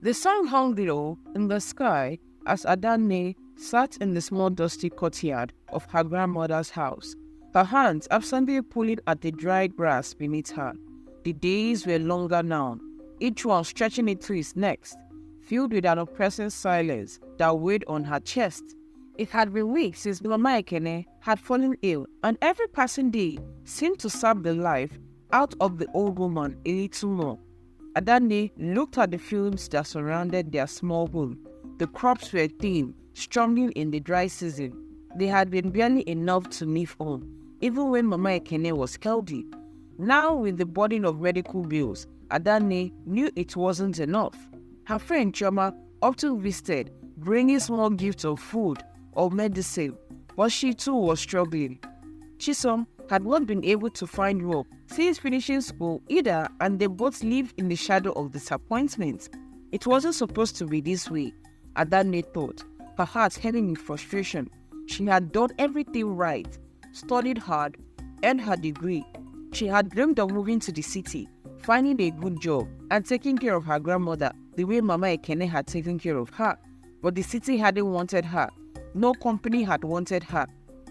The sun hung low in the sky as Adanne sat in the small dusty courtyard of her grandmother's house, her hands absently pulling at the dry grass beneath her. The days were longer now, each one stretching it to its next, filled with an oppressive silence that weighed on her chest. It had been weeks since Mama Ekene had fallen ill, and every passing day seemed to sap the life out of the old woman a little more. Adanne looked at the fields that surrounded their small home. The crops were thin, struggling in the dry season. They had been barely enough to live on, even when Mama Ekene was healthy. Now, with the burden of medical bills, Adanne knew it wasn't enough. Her friend Chioma often visited, bringing small gifts of food or medicine, but she too was struggling. Chisom had not been able to find work since finishing school either, and they both lived in the shadow of disappointment. It wasn't supposed to be this way, Adanne thought, her heart heavy with frustration. She had done everything right, studied hard, earned her degree. She had dreamed of moving to the city, finding a good job, and taking care of her grandmother the way Mama Ekene had taken care of her. But the city hadn't wanted her. No company had wanted her.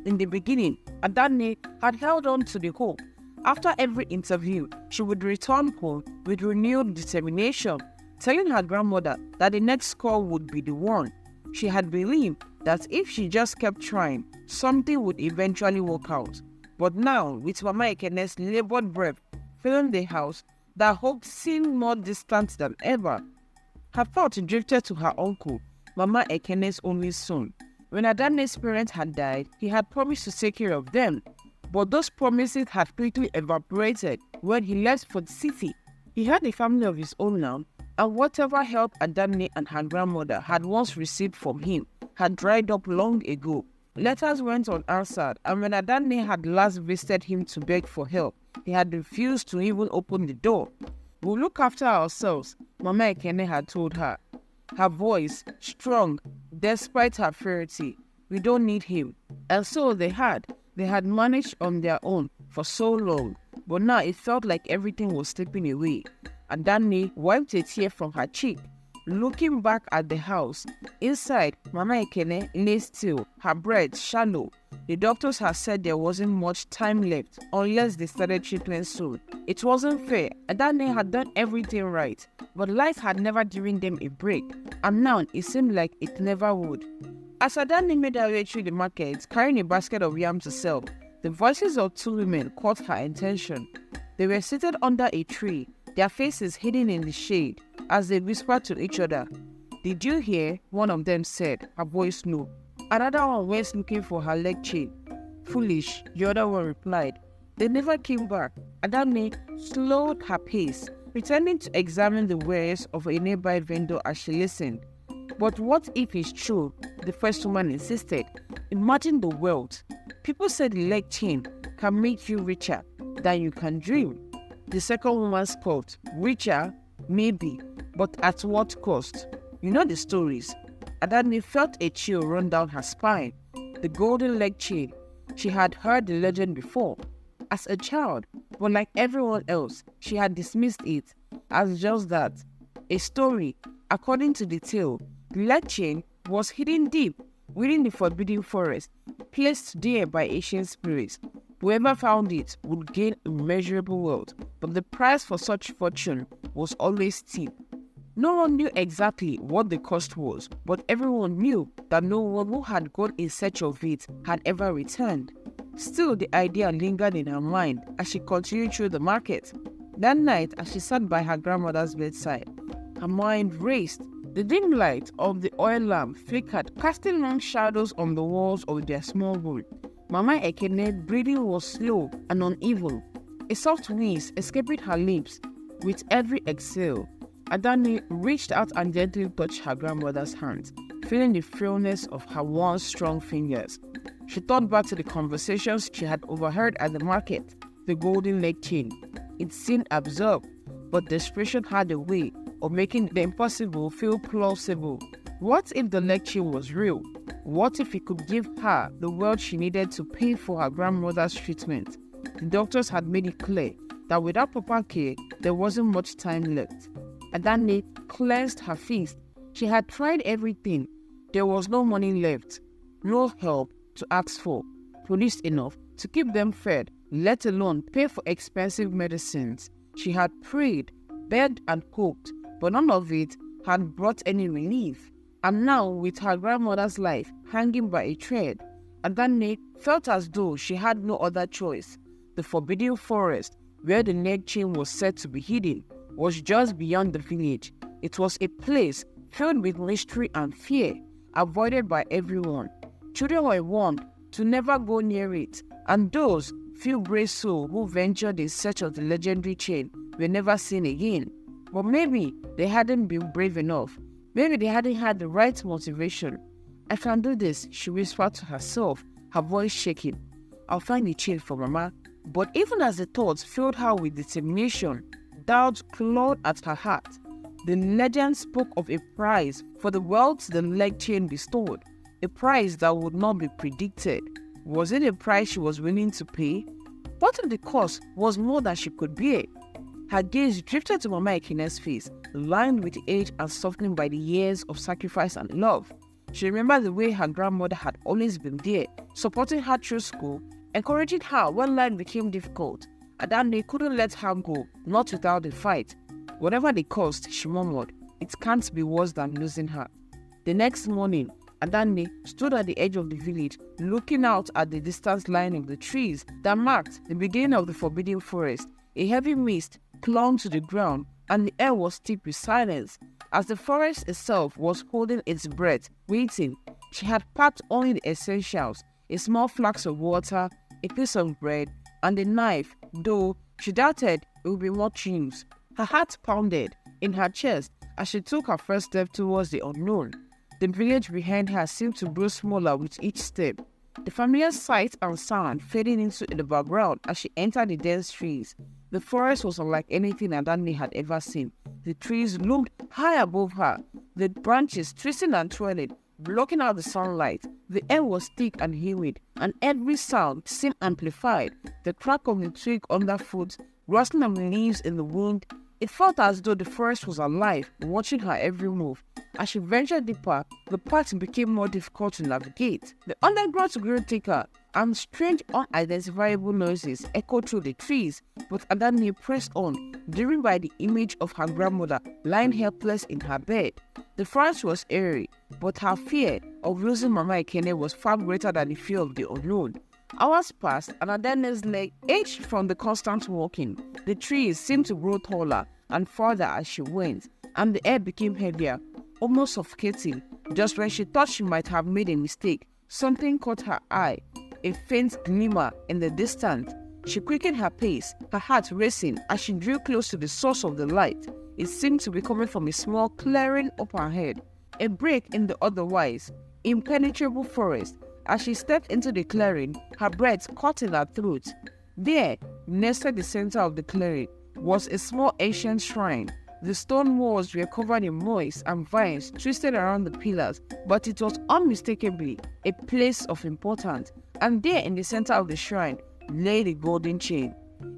In the beginning, Adanne had held on to the hope. After every interview, she would return home with renewed determination, telling her grandmother that the next call would be the one. She had believed that if she just kept trying, something would eventually work out. But now, with Mama Ekene's labored breath filling the house, that hope seemed more distant than ever. Her thoughts drifted to her uncle, Mama Ekene's only son. When Adanne's parents had died, he had promised to take care of them, but those promises had quickly evaporated when he left for the city. He had a family of his own now, and whatever help Adanne and her grandmother had once received from him had dried up long ago. Letters went unanswered, and when Adanne had last visited him to beg for help, he had refused to even open the door. "We'll look after ourselves," Mama Ekene had told her, her voice strong despite her frailty. "We don't need him." And so they had managed on their own for so long, but now it felt like everything was slipping away. Adanne wiped a tear from her cheek, looking back at the house. Inside, Mama Ekene lay still, her breath shallow. The doctors had said there wasn't much time left unless they started treatment soon. It wasn't fair. Adanne had done everything right, but life had never given them a break, and now it seemed like it never would. As Adanne made her way through the market, carrying a basket of yam to sell, the voices of two women caught her attention. They were seated under a tree, their faces hidden in the shade, as they whispered to each other. "Did you hear?" one of them said, her voice low. Another one went looking for her leg chain. "Foolish," the other one replied. They never came back. Adanne slowed her pace, pretending to examine the wares of a nearby vendor as she listened. "But what if it's true?" the first woman insisted. "Imagine the wealth. People say the leg chain can make you richer than you can dream." The second woman scoffed. "Richer? Maybe, but at what cost? You know the stories." Adanne felt a chill run down her spine. The golden leg chain. She had heard the legend before, as a child, but like everyone else, she had dismissed it as just that. A story. According to the tale, the leg chain was hidden deep within the forbidden forest, placed there by ancient spirits. Whoever found it would gain immeasurable wealth, but the price for such fortune was always steep. No one knew exactly what the cost was, but everyone knew that no one who had gone in search of it had ever returned. Still, the idea lingered in her mind as she continued through the market. That night, as she sat by her grandmother's bedside, her mind raced. The dim light of the oil lamp flickered, casting long shadows on the walls of their small room. Mama Ekene's breathing was slow and uneven, a soft wheeze escaping her lips with every exhale. Adanne reached out and gently touched her grandmother's hand, feeling the frailness of her once strong fingers. She thought back to the conversations she had overheard at the market, the golden leg chain. It seemed absurd, but desperation had a way of making the impossible feel plausible. What if the leg chain was real? What if it could give her the wealth she needed to pay for her grandmother's treatment? The doctors had made it clear that without proper care, there wasn't much time left. Adanne clenched her fist. She had tried everything. There was no money left, no help to ask for, police enough to keep them fed, let alone pay for expensive medicines. She had prayed, begged and hoped, but none of it had brought any relief. And now, with her grandmother's life hanging by a thread, Adanne felt as though she had no other choice. The forbidden forest, where the leg chain was said to be hidden, was just beyond the village. It was a place filled with mystery and fear, avoided by everyone. Children were warned to never go near it, and those few brave souls who ventured in search of the legendary chain were never seen again. But maybe they hadn't been brave enough. Maybe they hadn't had the right motivation. "I can do this," she whispered to herself, her voice shaking. "I'll find the chain for Mama." But even as the thoughts filled her with determination, doubt clawed at her heart. The legend spoke of a prize for the wealth the leg chain bestowed, a prize that would not be predicted. Was it a price she was willing to pay? What if the cost was more than she could bear? Her gaze drifted to Mama Ekene's face, lined with age and softened by the years of sacrifice and love. She remembered the way her grandmother had always been there, supporting her through school, encouraging her when life became difficult. Adanne couldn't let her go, not without a fight. Whatever the cost, she murmured, it can't be worse than losing her. The next morning, Adanne stood at the edge of the village, looking out at the distant line of the trees that marked the beginning of the forbidden forest. A heavy mist clung to the ground, and the air was thick with silence. As the forest itself was holding its breath, waiting, she had packed only the essentials: a small flask of water, a piece of bread, and a knife, though she doubted it would be much use. Her heart pounded in her chest as she took her first step towards the unknown. The village behind her seemed to grow smaller with each step, the familiar sight and sound fading into the background as she entered the dense trees. The forest was unlike anything Adanne had ever seen. The trees loomed high above her, the branches twisting and twirling, blocking out the sunlight. The air was thick and humid, and every sound seemed amplified. The crack of the twig underfoot, rustling of the leaves in the wind. It felt as though the forest was alive, watching her every move. As she ventured deeper, the path became more difficult to navigate. The undergrowth grew thicker, and strange, unidentifiable noises echoed through the trees. But Adanne pressed on, driven by the image of her grandmother lying helpless in her bed. The forest was eerie, but her fear of losing Mama Ekene was far greater than the fear of the unknown. Hours passed, and Adanne's leg ached from the constant walking. The trees seemed to grow taller and farther as she went, and the air became heavier, almost suffocating. Just when she thought she might have made a mistake, something caught her eye, a faint glimmer in the distance. She quickened her pace, her heart racing as she drew close to the source of the light. It seemed to be coming from a small clearing up ahead, a break in the otherwise impenetrable forest. As she stepped into the clearing, her breath caught in her throat. There, nestled in the center of the clearing, was a small ancient shrine. The stone walls were covered in moss and vines twisted around the pillars, but it was unmistakably a place of importance. And there in the center of the shrine lay the golden chain.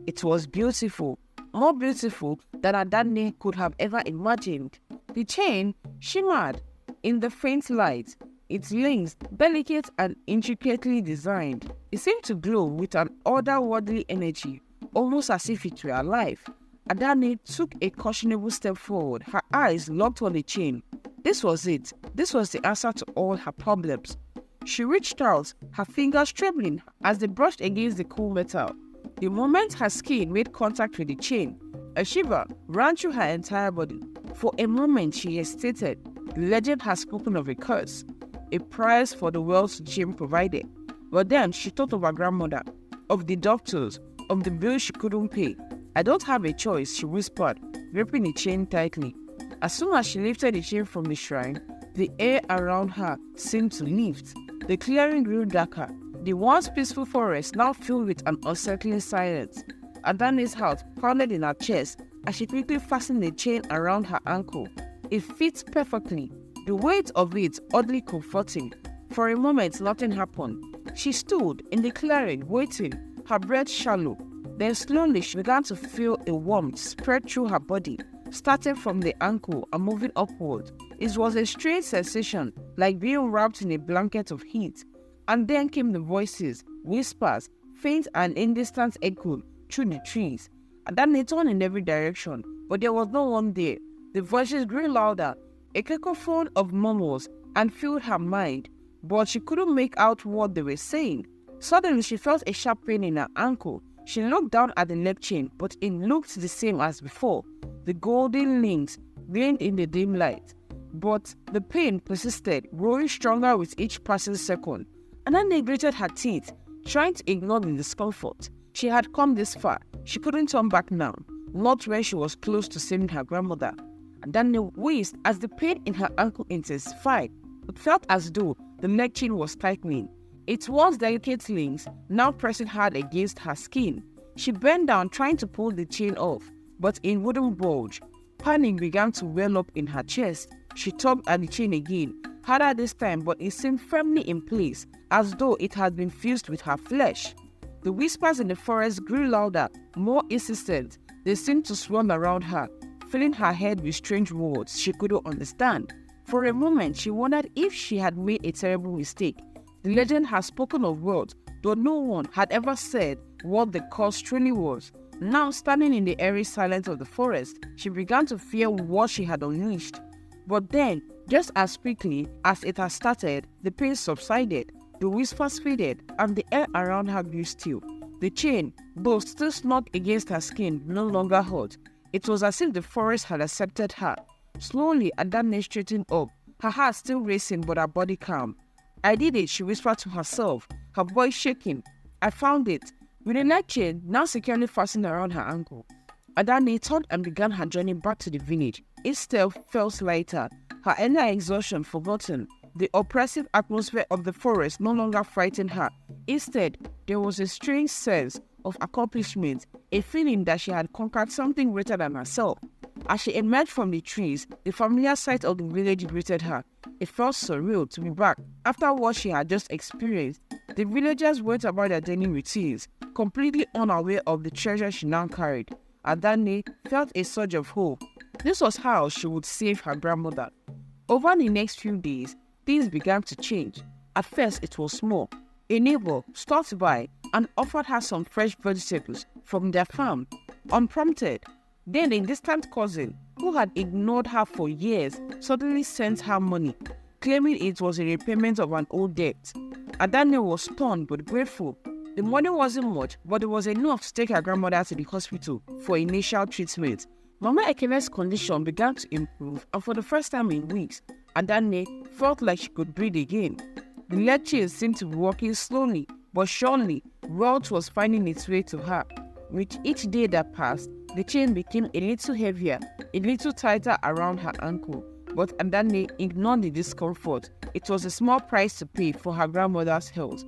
It was beautiful, more beautiful than Adanne could have ever imagined. The chain shimmered in the faint light, its links delicate and intricately designed. It seemed to glow with an otherworldly energy, almost as if it were alive. Adanne took a cautionable step forward, her eyes locked on the chain. This was it. This was the answer to all her problems. She reached out, her fingers trembling as they brushed against the cool metal. The moment her skin made contact with the chain, a shiver ran through her entire body. For a moment she hesitated. The legend had spoken of a curse, a price for the wealth the chain provided. But then she thought of her grandmother, of the doctors, of the bills she couldn't pay. "I don't have a choice," she whispered, gripping the chain tightly. As soon as she lifted the chain from the shrine, the air around her seemed to lift. The clearing grew darker, the once peaceful forest now filled with an unsettling silence. Adanne's heart pounded in her chest as she quickly fastened the chain around her ankle. It fits perfectly, the weight of it oddly comforting. For a moment nothing happened. She stood in the clearing, waiting, her breath shallow. Then slowly she began to feel a warmth spread through her body. starting from the ankle and moving upward. It was a strange sensation, like being wrapped in a blanket of heat. And then came the voices, whispers, faint and indistinct echo through the trees. And then they turned in every direction, but there was no one there. The voices grew louder, a cacophony of murmurs, and filled her mind, but she couldn't make out what they were saying. Suddenly, she felt a sharp pain in her ankle. She looked down at the leg chain, but it looked the same as before. The golden links gleamed in the dim light, but the pain persisted, growing stronger with each passing second. And then they gritted her teeth, trying to ignore the discomfort. She had come this far. She couldn't turn back now, not when she was close to saving her grandmother. And then they wheezed as the pain in her ankle intensified. It felt as though the leg chain was tightening, its once delicate links now pressing hard against her skin. She bent down trying to pull the chain off, but it wouldn't budge. Panic began to well up in her chest. She tugged at the chain again, harder this time, but it seemed firmly in place, as though it had been fused with her flesh. The whispers in the forest grew louder, more insistent. They seemed to swarm around her, filling her head with strange words she couldn't understand. For a moment, she wondered if she had made a terrible mistake. The legend had spoken of words, though no one had ever said what the cause truly was. Now, standing in the eerie silence of the forest, she began to fear what she had unleashed. But then, just as quickly as it had started, the pain subsided, the whispers faded, and the air around her grew still. The chain, though still snug against her skin, no longer hurt. It was as if the forest had accepted her. Slowly, Adane straightened up, her heart still racing but her body calm. "I did it," she whispered to herself, her voice shaking. "I found it." With the neck chain now securely fastened around her ankle, Adane turned and began her journey back to the village. Each step felt lighter, her inner exhaustion forgotten. The oppressive atmosphere of the forest no longer frightened her. Instead, there was a strange sense of accomplishment, a feeling that she had conquered something greater than herself. As she emerged from the trees, the familiar sight of the village greeted her. It felt surreal to be back after what she had just experienced. The villagers went about their daily routines, completely unaware of the treasure she now carried. Adane felt a surge of hope. This was how she would save her grandmother. Over the next few days, things began to change. At first, it was small. A neighbor stopped by and offered her some fresh vegetables from their farm, unprompted. Then a distant cousin, who had ignored her for years, suddenly sent her money, claiming it was a repayment of an old debt. Adane was stunned but grateful. The money wasn't much, but it was enough to take her grandmother to the hospital for initial treatment. Mama Ekene's condition began to improve, and for the first time in weeks, Adane felt like she could breathe again. The leg chain seemed to be working slowly, but surely, wealth was finding its way to her. With each day that passed, the chain became a little heavier, a little tighter around her ankle. But Adane ignored the discomfort. It was a small price to pay for her grandmother's health.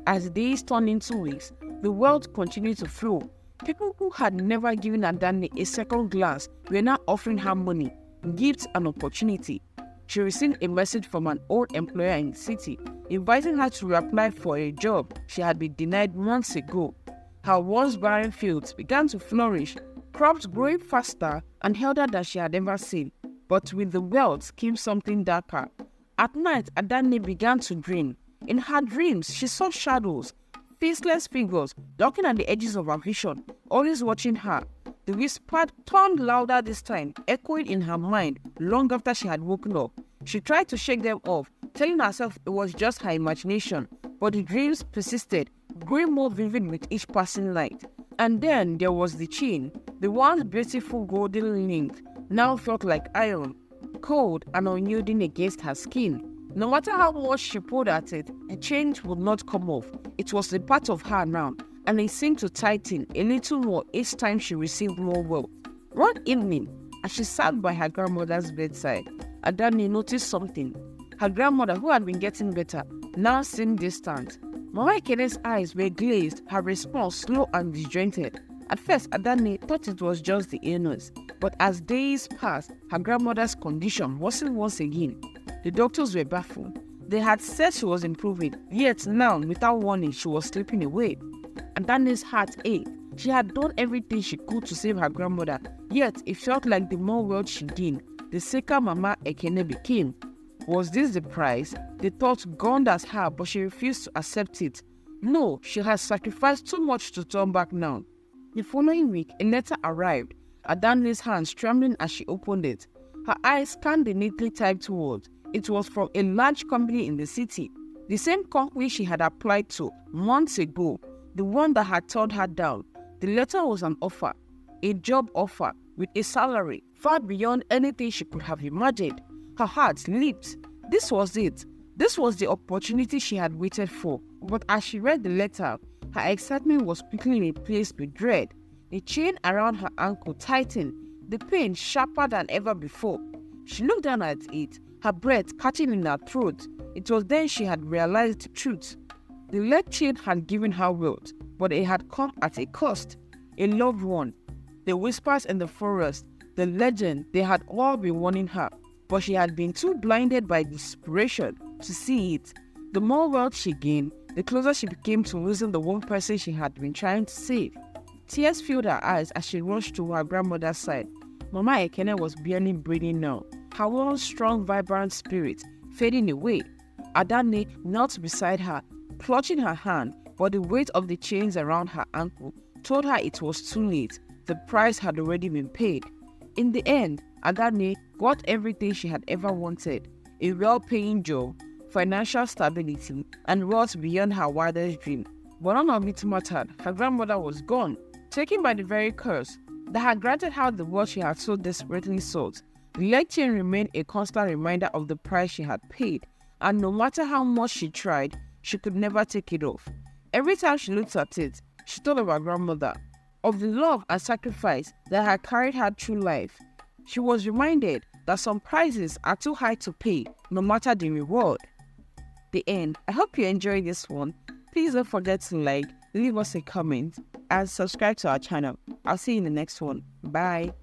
As days turned into weeks, the wealth continued to flow. People who had never given Adane a second glance were now offering her money, gifts, and opportunity. She received a message from an old employer in the city, inviting her to reapply for a job she had been denied months ago. Her once barren fields began to flourish, crops growing faster and healthier than she had ever seen. But with the wealth came something darker. At night, Adane began to dream. In her dreams, she saw shadows, faceless figures lurking at the edges of her vision, always watching her. The whisper turned louder this time, echoing in her mind long after she had woken up. She tried to shake them off, telling herself it was just her imagination, but the dreams persisted, growing more vivid with each passing night. And then there was the chain. The once beautiful golden link now felt like iron, cold and unyielding against her skin. No matter how much she pulled at it, the chain would not come off. It was a part of her now, and it seemed to tighten a little more each time she received more wealth. One evening, as she sat by her grandmother's bedside, Adane noticed something. Her grandmother, who had been getting better, now seemed distant. Mama Ekene's eyes were glazed, her response slow and disjointed. At first, Adane thought it was just the illness, but as days passed, her grandmother's condition worsened once again. The doctors were baffled. They had said she was improving, yet now, without warning, she was slipping away. Adane's heart ached. She had done everything she could to save her grandmother, yet it felt like the more wealth she gained, the sicker Mama Ekene became. Was this the price? The thought gunned at her, but she refused to accept it. No, she had sacrificed too much to turn back now. The following week, a letter arrived. Adanne's hands trembling as she opened it. Her eyes scanned the neatly typed words. It was from a large company in the city, the same company she had applied to months ago, the one that had turned her down. The letter was an offer, a job offer, with a salary far beyond anything she could have imagined. Her heart leaped. This was it. This was the opportunity she had waited for. But as she read the letter, her excitement was quickly replaced with dread. The chain around her ankle tightened, the pain sharper than ever before. She looked down at it, her breath catching in her throat. It was then she had realized the truth. The lead chain had given her wealth, but it had come at a cost. A loved one, the whispers in the forest, the legend, they had all been warning her, but she had been too blinded by desperation to see it. The more wealth she gained, the closer she became to losing the one person she had been trying to save. Tears filled her eyes as she rushed to her grandmother's side. Mama Ekene was barely breathing now, her once strong, vibrant spirit fading away. Adanne knelt beside her, clutching her hand, but the weight of the chains around her ankle told her it was too late. The price had already been paid. In the end, Adanne got everything she had ever wanted: a well-paying job, financial stability, and wealth beyond her wildest dream. But none of it mattered. Her grandmother was gone, taken by the very curse that had granted her the wealth she had so desperately sought. The leg chain remained a constant reminder of the price she had paid, and no matter how much she tried, she could never take it off. Every time she looked at it, she thought of her grandmother, of the love and sacrifice that had carried her through life. She was reminded that some prices are too high to pay, no matter the reward. The end. I hope you enjoyed this one. Please don't forget to like, leave us a comment, and subscribe to our channel. I'll see you in the next one. Bye.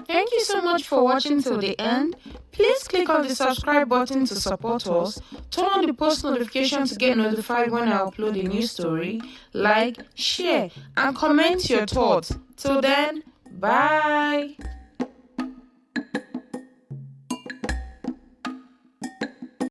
Thank you so much for watching till the end. Please click on the subscribe button to support us, turn on the post notification to get notified when I upload a new story, like, share, and comment your thoughts. Till then, bye.